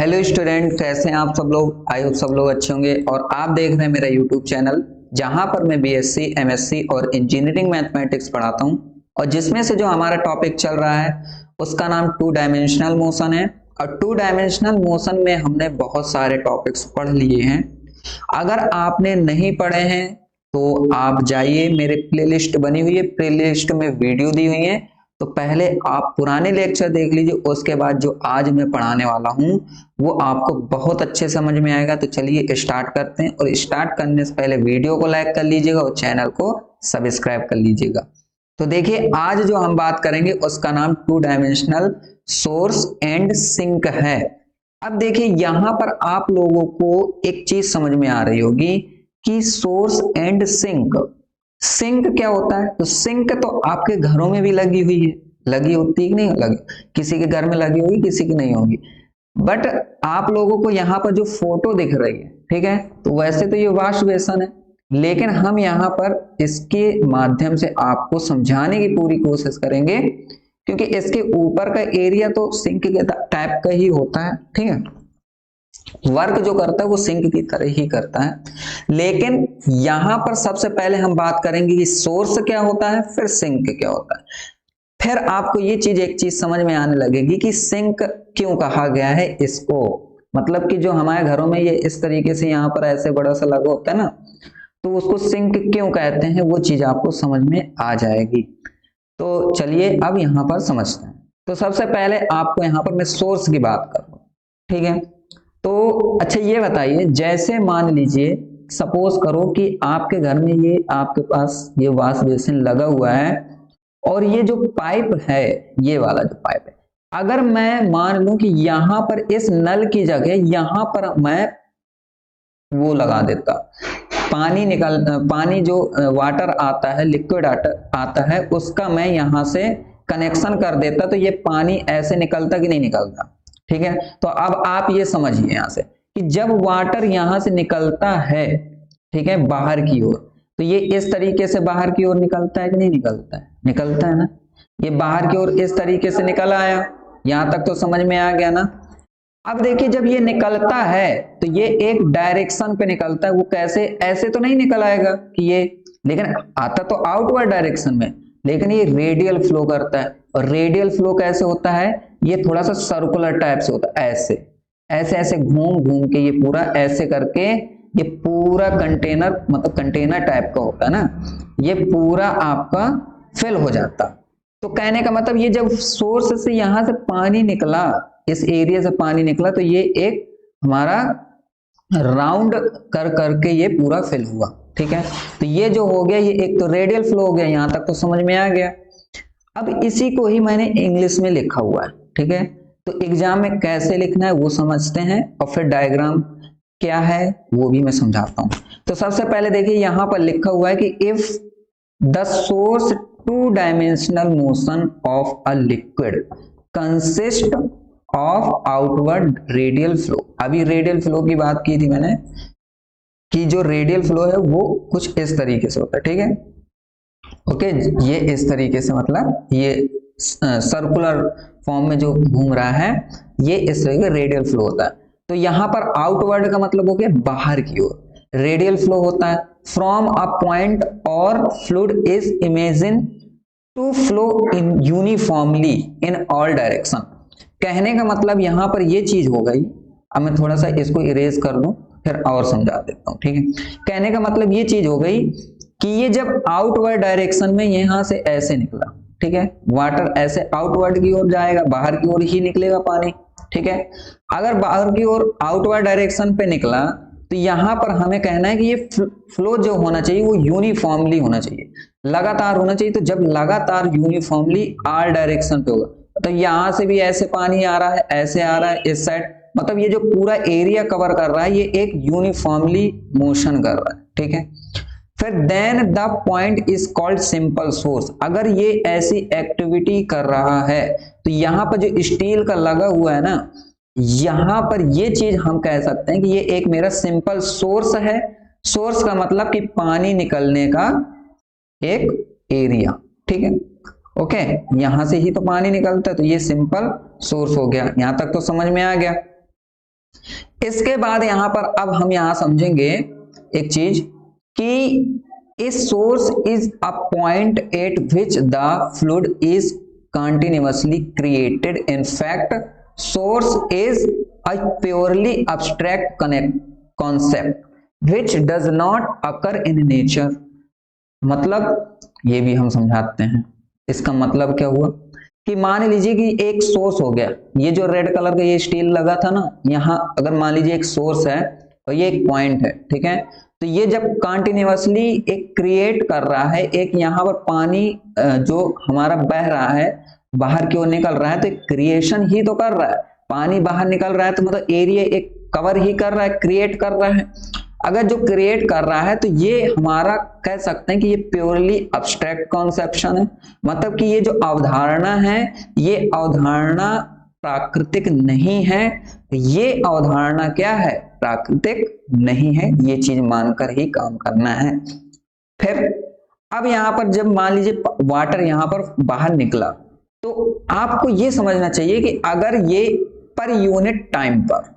Hello student, कैसे हैं आप सब लोग। आई होप सब लोग अच्छे होंगे। और आप देख रहे हैं मेरा यूट्यूब चैनल, जहां पर मैं बीएससी, एमएससी और इंजीनियरिंग मैथमेटिक्स पढ़ाता हूं। और जिसमें से जो हमारा टॉपिक चल रहा है उसका नाम टू डायमेंशनल मोशन है। और टू डायमेंशनल मोशन में हमने बहुत सारे टॉपिक्स पढ़ लिए हैं। अगर आपने नहीं पढ़े हैं तो आप जाइए, मेरे प्लेलिस्ट बनी हुई है, प्लेलिस्ट में वीडियो दी हुई है। तो पहले आप पुराने लेक्चर देख लीजिए, उसके बाद जो आज मैं पढ़ाने वाला हूं वो आपको बहुत अच्छे समझ में आएगा। तो चलिए स्टार्ट करते हैं। और स्टार्ट करने से पहले वीडियो को लाइक कर लीजिएगा और चैनल को सब्सक्राइब कर लीजिएगा। तो देखिए, आज जो हम बात करेंगे उसका नाम two dimensional source and sink है। अब देखिए, यहां पर आप लोगों को एक चीज समझ में आ रही होगी कि सोर्स एंड सिंक, सिंक क्या होता है। तो सिंक तो आपके घरों में भी लगी हुई है, लगी होती है कि नहीं लगी, किसी के घर में लगी होगी, किसी की नहीं होगी। बट आप लोगों को यहाँ पर जो फोटो दिख रही है, ठीक है, तो वैसे तो ये वॉश बेसन है, लेकिन हम यहाँ पर इसके माध्यम से आपको समझाने की पूरी कोशिश करेंगे, क्योंकि इसके ऊपर का एरिया तो सिंक के टाइप का ही होता है। ठीक है, वर्क जो करता है वो सिंक की तरह ही करता है। लेकिन यहां पर सबसे पहले हम बात करेंगे कि सोर्स क्या होता है, फिर सिंक क्या होता है। फिर आपको ये चीज, एक चीज समझ में आने लगेगी कि सिंक क्यों कहा गया है इसको। मतलब कि जो हमारे घरों में ये इस तरीके से यहाँ पर ऐसे बड़ा सा लगा होता है ना, तो उसको सिंक क्यों कहते हैं, वो चीज आपको समझ में आ जाएगी। तो चलिए अब यहाँ पर समझते हैं। तो सबसे पहले आपको यहाँ पर मैं सोर्स की बात करूँ, ठीक है। तो अच्छा ये बताइए, जैसे मान लीजिए, सपोज करो कि आपके घर में ये आपके पास ये वॉश बेसिन लगा हुआ है, और ये जो पाइप है, ये वाला जो पाइप है, अगर मैं मान लूं कि यहां पर इस नल की जगह यहां पर मैं वो लगा देता, पानी जो वाटर आता है, लिक्विड आता है, उसका मैं यहां से कनेक्शन कर देता, तो ये पानी ऐसे निकलता कि नहीं निकलता। ठीक है, तो अब आप ये समझिए यहां से कि जब वाटर यहां से निकलता है, ठीक है, बाहर की ओर, तो ये इस तरीके से बाहर की ओर निकलता है कि नहीं निकलता है, निकलता है ना। ये बाहर की ओर इस तरीके से निकल आया, यहां तक तो समझ में आ गया ना। अब देखिए, जब ये निकलता है तो ये एक डायरेक्शन पे निकलता है। वो कैसे, ऐसे तो नहीं निकल आएगा कि ये, लेकिन आता तो आउटवर्ड डायरेक्शन में, लेकिन ये रेडियल फ्लो करता है। और रेडियल फ्लो कैसे होता है, ये थोड़ा सा सर्कुलर टाइप से होता है, ऐसे ऐसे ऐसे घूम घूम के, ये पूरा ऐसे करके, ये पूरा कंटेनर, मतलब कंटेनर टाइप का होता है ना, ये पूरा आपका फिल हो जाता। तो कहने का मतलब, ये जब सोर्स से यहां से पानी निकला, इस एरिया से पानी निकला, तो ये एक हमारा राउंड कर करके ये पूरा फिल हुआ। ठीक है, तो ये जो हो गया, ये एक तो रेडियल फ्लो हो गया, यहां तक तो समझ में आ गया। अब इसी को ही मैंने इंग्लिश में लिखा हुआ है। ठीक है, तो एग्जाम में कैसे लिखना है वो समझते हैं, और फिर डायग्राम क्या है वो भी मैं समझाता हूं। तो सबसे पहले देखिए, यहां पर लिखा हुआ है कि if the source two dimensional motion of a liquid consist of outward radial flow. अभी रेडियल फ्लो की बात की थी मैंने, कि जो रेडियल फ्लो है वो कुछ इस तरीके से होता है। ठीक है, ओके, ये इस तरीके से, मतलब ये सर्कुलर फॉर्म में जो घूम रहा है, ये इस तरीके का रेडियल फ्लो होता है। तो यहां पर आउटवर्ड का मतलब हो गया बाहर की ओर, रेडियल फ्लो होता है फ्रॉम अ पॉइंट और fluid is imagined to flow in uniformly in all direction. कहने का मतलब यहां पर ये चीज हो गई। अब मैं थोड़ा सा इसको इरेज कर दूं, फिर और समझा देता हूं। ठीक है, कहने का मतलब ये चीज हो गई कि ये जब आउटवर्ड डायरेक्शन में यहां से ऐसे निकला, ठीक है, वाटर ऐसे आउटवर्ड की ओर जाएगा, बाहर की ओर ही निकलेगा पानी। ठीक है, अगर बाहर की ओर आउटवर्ड डायरेक्शन पे निकला, तो यहां पर हमें कहना है कि ये फ्लो जो होना चाहिए वो यूनिफॉर्मली होना चाहिए, लगातार होना चाहिए। तो जब लगातार यूनिफॉर्मली आल डायरेक्शन पे होगा, तो यहां से भी ऐसे पानी आ रहा है, ऐसे आ रहा है इस साइड, मतलब ये जो पूरा एरिया कवर कर रहा है, ये एक यूनिफॉर्मली मोशन कर रहा है। ठीक है, फिर then the point is called simple source. अगर ये ऐसी एक्टिविटी कर रहा है, तो यहां पर जो स्टील का लगा हुआ है ना, यहां पर ये चीज हम कह सकते हैं कि ये एक मेरा सिंपल सोर्स है। सोर्स का मतलब कि पानी निकलने का एक एरिया। ठीक है, ओके, यहां से ही तो पानी निकलता है, तो ये सिंपल सोर्स हो गया। यहां तक तो समझ में आ गया। इसके बाद यहां पर अब हम यहां समझेंगे एक चीज कि इस source is a point at which the fluid is continuously created. In fact source is a purely abstract concept which does not occur in nature। मतलब ये भी हम समझाते हैं। इसका मतलब क्या हुआ कि मान लीजिए कि एक सोर्स हो गया, ये जो रेड कलर का ये स्टील लगा था ना, यहाँ अगर मान लीजिए एक सोर्स है और ये एक पॉइंट है, ठीक है, तो ये जब कंटिन्यूअसली एक क्रिएट कर रहा है, एक यहाँ पर पानी जो हमारा बह रहा है बाहर की ओर निकल रहा है, तो क्रिएशन ही तो कर रहा है। पानी बाहर निकल रहा है तो मतलब एरिया एक कवर ही कर रहा है, क्रिएट कर रहा है। अगर जो क्रिएट कर रहा है तो ये हमारा कह सकते हैं कि ये प्योरली अब्स्ट्रैक्ट कॉन्सेप्शन है। मतलब कि ये जो अवधारणा है ये अवधारणा प्राकृतिक नहीं है। ये अवधारणा क्या है? प्राकृतिक नहीं है। ये चीज मानकर ही काम करना है। फिर अब यहां पर जब मान लीजिए वाटर यहां पर बाहर निकला, तो आपको ये समझना चाहिए कि अगर ये पर यूनिट टाइम पर,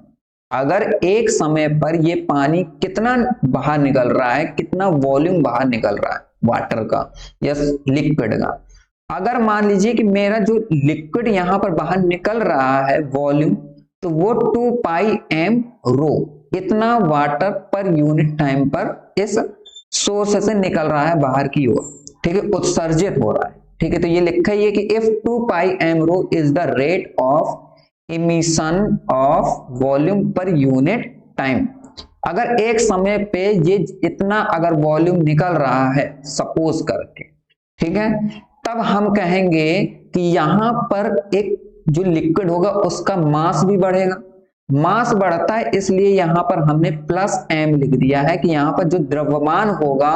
अगर एक समय पर ये पानी कितना बाहर निकल रहा है, कितना वॉल्यूम बाहर निकल रहा है वाटर का या लिक्विड का, अगर मान लीजिए कि मेरा जो लिक्विड यहां पर बाहर निकल रहा है वॉल्यूम, तो वो 2 पाई एम रो इतना वाटर पर यूनिट टाइम पर इस सोर्स से निकल रहा है बाहर की ओर, ठीक है, उत्सर्जित हो रहा है। ठीक है, तो ये लिखा ही है कि if 2 pi m rho is the rate of emission of volume per unit time. अगर एक समय पे ये इतना अगर वॉल्यूम निकल रहा है सपोज करके, ठीक है, तब हम कहेंगे कि यहां पर एक जो लिक्विड होगा उसका मास भी बढ़ेगा। मास बढ़ता है इसलिए यहां पर हमने प्लस एम लिख दिया है कि यहां पर जो द्रव्यमान होगा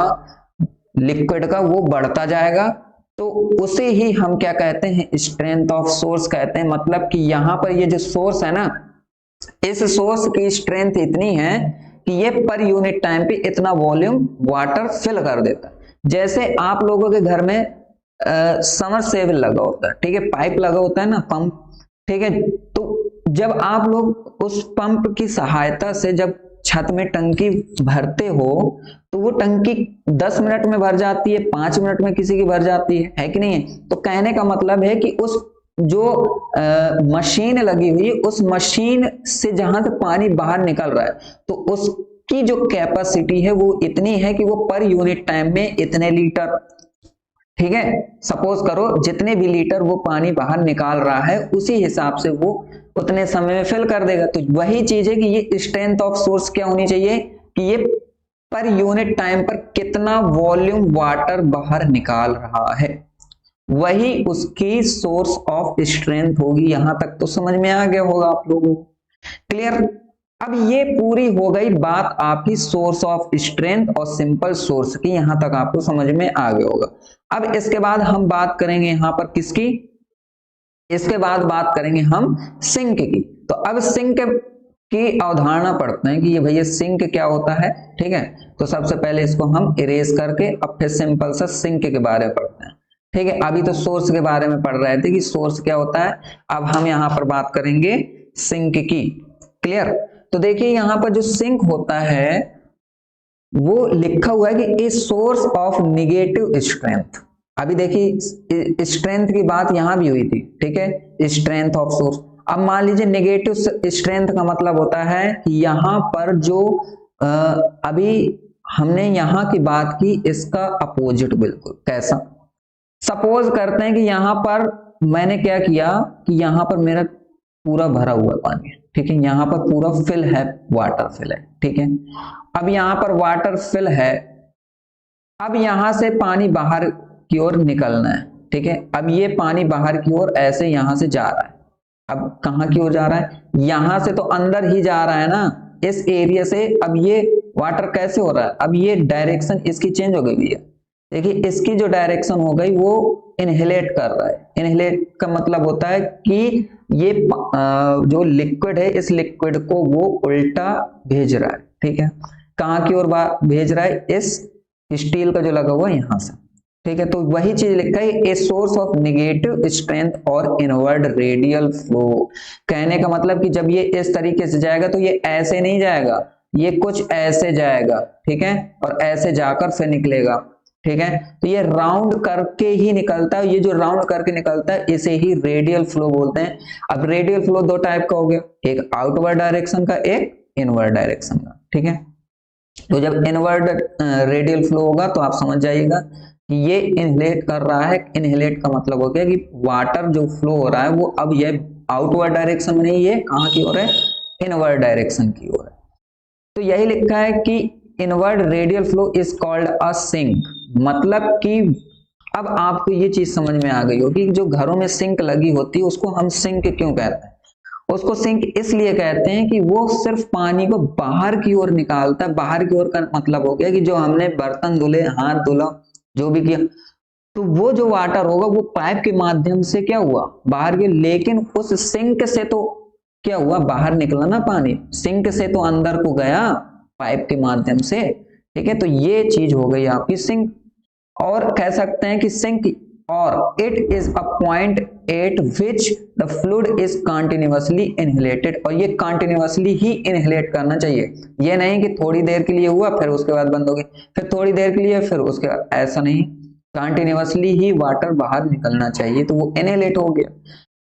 लिक्विड का वो बढ़ता जाएगा। तो उसे ही हम क्या कहते हैं? स्ट्रेंथ ऑफ सोर्स कहते हैं। मतलब कि यहां पर ये जो सोर्स है ना, इस सोर्स की स्ट्रेंथ इतनी है कि ये पर यूनिट टाइम पे इतना वॉल्यूम वाटर फिल कर देता है। जैसे आप लोगों के घर में समरसेबल लगा होता है, ठीक है, पाइप लगा होता है ना, पंप, ठीक है, तो जब आप लोग उस पंप की सहायता से जब छत में टंकी भरते हो तो वो टंकी 10 मिनट में भर जाती है, 5 मिनट में किसी की भर जाती है कि नहीं है? तो कहने का मतलब है कि उस जो मशीन लगी हुई है उस मशीन से जहां से पानी बाहर निकल रहा है तो उसकी जो कैपेसिटी है वो इतनी है कि वो पर यूनिट टाइम में इतने लीटर, ठीक है, सपोज करो जितने भी लीटर वो पानी बाहर निकाल रहा है उसी हिसाब से वो उतने समय में फिल कर देगा। तो वही चीज है कि ये स्ट्रेंथ ऑफ सोर्स क्या होनी चाहिए कि ये पर यूनिट टाइम पर कितना वॉल्यूम वाटर बाहर निकाल रहा है, वही उसकी सोर्स ऑफ स्ट्रेंथ होगी। यहां तक तो समझ में आ गया होगा आप लोगों को, क्लियर? अब ये पूरी हो गई बात आपकी सोर्स ऑफ स्ट्रेंथ और सिंपल सोर्स की, यहां तक आपको समझ में आ गया होगा। अब इसके बाद हम बात करेंगे यहां पर किसकी? इसके बाद बात करेंगे हम सिंक की। तो अब सिंक की अवधारणा पढ़ते हैं कि ये भैया सिंक क्या होता है, ठीक है। तो सबसे पहले इसको हम इरेज करके अब फिर सिंपल सा सिंक के बारे में पढ़ते हैं, ठीक है। अभी तो सोर्स के बारे में पढ़ रहे थे कि सोर्स क्या होता है, अब हम यहाँ पर बात करेंगे सिंक की, क्लियर? तो देखिए यहाँ पर जो सिंक होता है वो लिखा हुआ है कि a source of negative strength. अभी देखिए स्ट्रेंथ की बात यहां भी हुई थी, ठीक है, स्ट्रेंथ ऑफ सोर्स। अब मान लीजिए नेगेटिव स्ट्रेंथ का मतलब होता है कि यहां पर जो अभी हमने यहां की बात की इसका अपोजिट बिल्कुल। कैसा? सपोज करते हैं कि यहां पर मैंने क्या किया कि यहां पर मेरा पूरा भरा हुआ पानी, ठीक है, यहां पर पूरा फिल है, वाटर फिल है, ठीक है। अब यहां पर वाटर फिल है, अब यहां से पानी बाहर की ओर निकलना है, ठीक है। अब ये पानी बाहर की ओर ऐसे यहां से जा रहा है। अब कहां की ओर जा रहा है? यहां से तो अंदर ही जा रहा है ना, इस एरिया से। अब ये वाटर कैसे हो रहा है? अब ये डायरेक्शन इसकी चेंज हो गई है। देखिए इसकी जो डायरेक्शन हो गई वो इनहेलेट कर रहा है। इनहेलेट का मतलब होता है कि ये जो लिक्विड है इस लिक्विड को वो उल्टा भेज रहा है, ठीक है। कहां की ओर भेज रहा है? इस स्टील का जो लगा हुआ है यहां से, ठीक है, तो वही चीज लिखा है, a source of negative strength और इनवर्ड रेडियल फ्लो। कहने का मतलब कि जब ये इस तरीके से जाएगा तो ये ऐसे नहीं जाएगा, ये कुछ ऐसे जाएगा, ठीक है, और ऐसे जाकर फिर निकलेगा, ठीक है, तो ये राउंड करके ही निकलता है। ये जो राउंड करके निकलता है इसे ही रेडियल फ्लो बोलते हैं। अब रेडियल फ्लो दो टाइप का हो गया, एक आउटवर्ड डायरेक्शन का, एक इनवर्ड डायरेक्शन का, ठीक है। तो जब इनवर्ड रेडियल फ्लो होगा तो आप समझ जाइएगा कि ये इनहेलेट कर रहा है। इनहेलेट का मतलब हो गया कि वाटर जो फ्लो हो रहा है वो अब ये आउटवर्ड डायरेक्शन में नहीं, ये कहाँ की ओर है, इनवर्ड डायरेक्शन की ओर है। तो यही लिखा है कि inward radial flow is called a sink. मतलब कि अब आपको ये चीज समझ में आ गई होगी कि जो घरों में सिंक लगी होती है उसको हम सिंक क्यों कहते हैं। उसको सिंक इसलिए कहते हैं कि वो सिर्फ पानी को बाहर की ओर निकालता है। बाहर की ओर का मतलब हो गया कि जो हमने बर्तन धुले, हाथ धुला, जो भी किया, तो वो जो वाटर होगा वो पाइप के माध्यम से क्या हुआ, बाहर गया। लेकिन उस सिंक से तो क्या हुआ, बाहर निकला ना पानी, सिंक से तो अंदर को गया पाइप के माध्यम से, ठीक है। तो ये चीज हो गई आपकी सिंक। और कह सकते हैं कि सिंक और it is a point at which the fluid is continuously inhaled. और ये कंटिन्यूअसली ही इनहेलेट करना चाहिए, ये नहीं कि थोड़ी देर के लिए हुआ फिर उसके बाद बंद हो गई, फिर थोड़ी देर के लिए फिर उसके बाद, ऐसा नहीं, कंटिन्यूअसली ही वाटर बाहर निकलना चाहिए, तो वो इनहेलेट हो गया।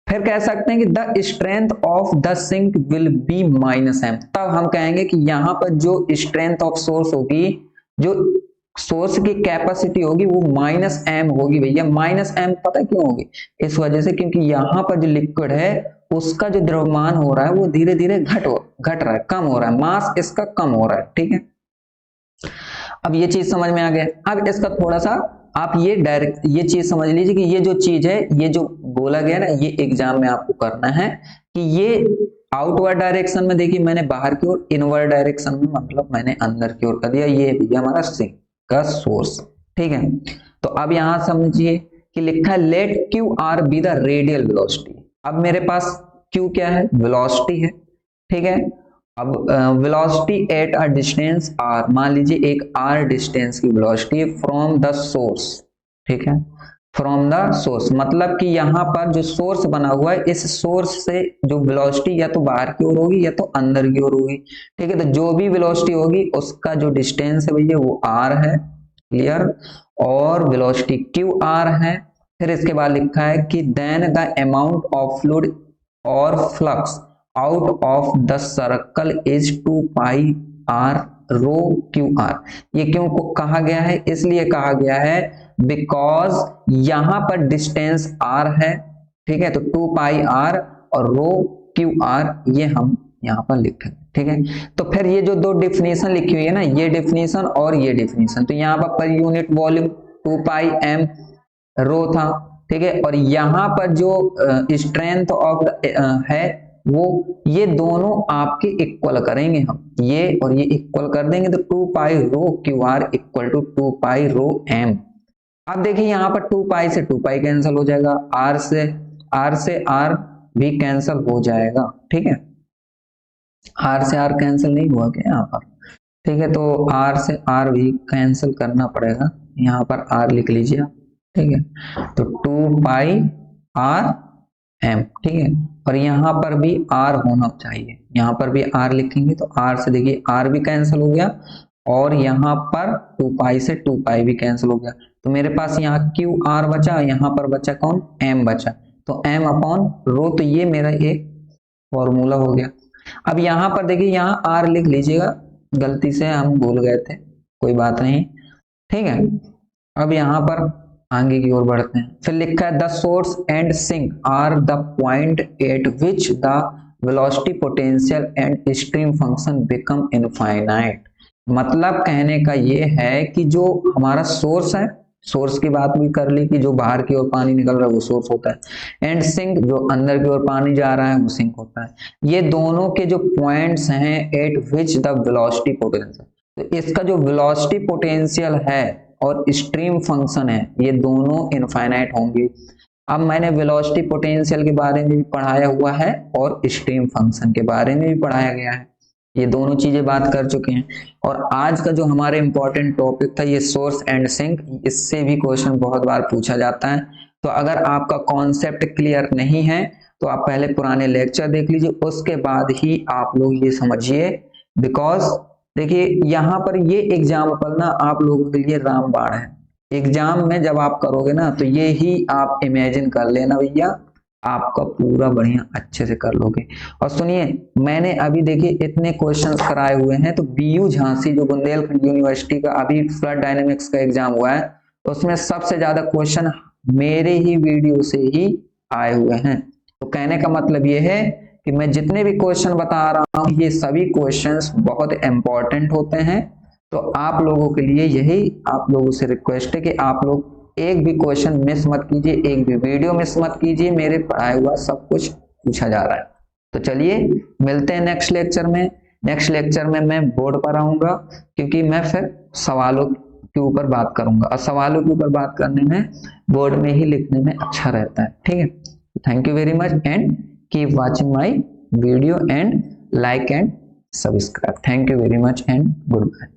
फिर कह सकते हैं कि the strength of the sink will be minus m. तब हम कहेंगे कि यहाँ पर जो स्ट्रेंथ ऑफ सोर्स होगी, जो सोर्स की कैपेसिटी होगी वो माइनस एम होगी। भैया माइनस एम पता क्यों होगी, इस वजह से क्योंकि यहाँ पर जो लिक्विड है उसका जो द्रव्यमान हो रहा है वो धीरे धीरे घट रहा है, कम हो रहा है, मास इसका कम हो रहा है, ठीक है। अब ये चीज समझ में आ गया। अब इसका थोड़ा सा आप ये डायरेक्ट ये चीज समझ लीजिए कि ये जो चीज है, ये जो बोला गया ना, ये एग्जाम में आपको करना है कि ये आउटवर्ड डायरेक्शन में देखिए मैंने बाहर की ओर, इनवर्ड डायरेक्शन में मतलब मैंने अंदर की ओर कर दिया। ये भैया हमारा सिंक का सोर्स, ठीक है। तो अब यहां समझिए कि लिखा है let q r be the radial velocity. अब मेरे पास क्यू क्या है, वेलोसिटी है, ठीक है। अब velocity at a distance r, मान लीजिए एक आर डिस्टेंस की वेलोसिटी फ्रॉम द सोर्स, ठीक है, फ्रॉम द सोर्स मतलब कि यहाँ पर जो सोर्स बना हुआ है, इस सोर्स से जो वेलोसिटी या तो बाहर की ओर होगी या तो अंदर की ओर होगी, ठीक है। तो जो भी वेलोसिटी होगी उसका जो डिस्टेंस है भैया वो आर है, क्लियर। और वेलोसिटी क्यू आर है। फिर इसके बाद लिखा है कि then the amount of fluid और flux out of the circle is 2 pi r rho q r. ये क्यों कहा गया है, इसलिए कहा गया है बिकॉज यहां पर डिस्टेंस आर है, ठीक है। तो 2 पाई आर और रो क्यू आर ये हम यहां पर लिखें, ठीक है। तो फिर ये जो दो डिफिनेशन लिखी हुई है ना, ये डिफिनेशन और ये डिफिनेशन, तो यहाँ per unit volume 2 pi m रो था, ठीक है। और यहाँ पर जो स्ट्रेंथ ऑफ है वो, ये दोनों आपके इक्वल करेंगे हम, ये और ये इक्वल कर देंगे तो 2 pi rho q r equal to 2 pi rho m. अब देखिए यहाँ पर 2 पाई से 2 पाई कैंसिल हो जाएगा, आर से आर भी कैंसिल हो जाएगा, ठीक है। आर से आर कैंसिल नहीं हुआ क्या यहाँ पर, ठीक है। तो आर से आर भी कैंसिल करना पड़ेगा, यहाँ पर आर लिख लीजिए आप, ठीक है। तो 2 पाई आर एम, ठीक है। और यहाँ पर भी आर होना चाहिए, यहाँ पर भी आर लिखेंगे तो आर से देखिए आर भी कैंसिल हो गया, और यहाँ पर 2 पाई से 2 पाई भी कैंसिल हो गया। तो मेरे पास यहाँ क्यू आर बचा, यहाँ पर बचा कौन, एम बचा। तो एम अपॉन रो, तो ये मेरा एक फॉर्मूला हो गया। अब यहाँ पर देखिए यहाँ आर लिख लीजिएगा, गलती से हम भूल गए थे, कोई बात नहीं, ठीक है। अब यहाँ पर आगे की ओर बढ़ते हैं। फिर लिखा है the source and sink are the point at which the velocity potential and stream function become infinite. मतलब कहने का ये है कि जो हमारा सोर्स है, सोर्स की बात भी कर ली कि जो बाहर की ओर पानी निकल रहा है वो सोर्स होता है, एंड सिंक जो अंदर की ओर पानी जा रहा है वो सिंक होता है। ये दोनों के जो पॉइंट्स हैं eight which the velocity potential, तो इसका जो वेलोसिटी पोटेंशियल है और स्ट्रीम फंक्शन है ये दोनों इनफाइनाइट होंगे। अब मैंने वेलोसिटी पोटेंशियल के बारे में भी पढ़ाया हुआ है और स्ट्रीम फंक्शन के बारे में भी पढ़ाया गया है, ये दोनों चीजें बात कर चुके हैं। और आज का जो हमारे इंपॉर्टेंट टॉपिक था ये सोर्स एंड सिंक, इससे भी क्वेश्चन बहुत बार पूछा जाता है। तो अगर आपका कॉन्सेप्ट क्लियर नहीं है तो आप पहले पुराने लेक्चर देख लीजिए, उसके बाद ही आप लोग ये समझिए। बिकॉज देखिए यहाँ पर ये एग्जाम्पल ना आप लोगों के लिए रामबाण है। एग्जाम में जब आप करोगे ना तो ये ही आप इमेजिन कर लेना भैया, आपका पूरा बढ़िया अच्छे से कर लोगे। और सुनिए, मैंने अभी देखिए इतने क्वेश्चंस कराए हुए हैं, तो बीयू झांसी जो बुंदेलखंड यूनिवर्सिटी का अभी फ्लड डायनेमिक्स का एग्जाम हुआ है, तो उसमें सबसे ज्यादा क्वेश्चन मेरे ही वीडियो से ही आए हुए हैं। तो कहने का मतलब ये है कि मैं जितने भी क्वेश्चन बता रहा हूँ ये सभी क्वेश्चंस बहुत इंपॉर्टेंट होते हैं। तो आप लोगों के लिए यही आप लोगों से रिक्वेस्ट है कि आप लोग एक भी क्वेश्चन मिस मत कीजिए, एक भी वीडियो मिस मत कीजिए, मेरे पढ़ाया हुआ सब कुछ पूछा जा रहा है। तो चलिए मिलते हैं नेक्स्ट लेक्चर में। नेक्स्ट लेक्चर में मैं बोर्ड पर आऊंगा, क्योंकि मैं फिर सवालों के ऊपर बात करूंगा, और सवालों के ऊपर बात करने में बोर्ड में ही लिखने में अच्छा रहता है। ठीक है, thank you very much and keep watching my video and like and subscribe. Thank you very much and good bye.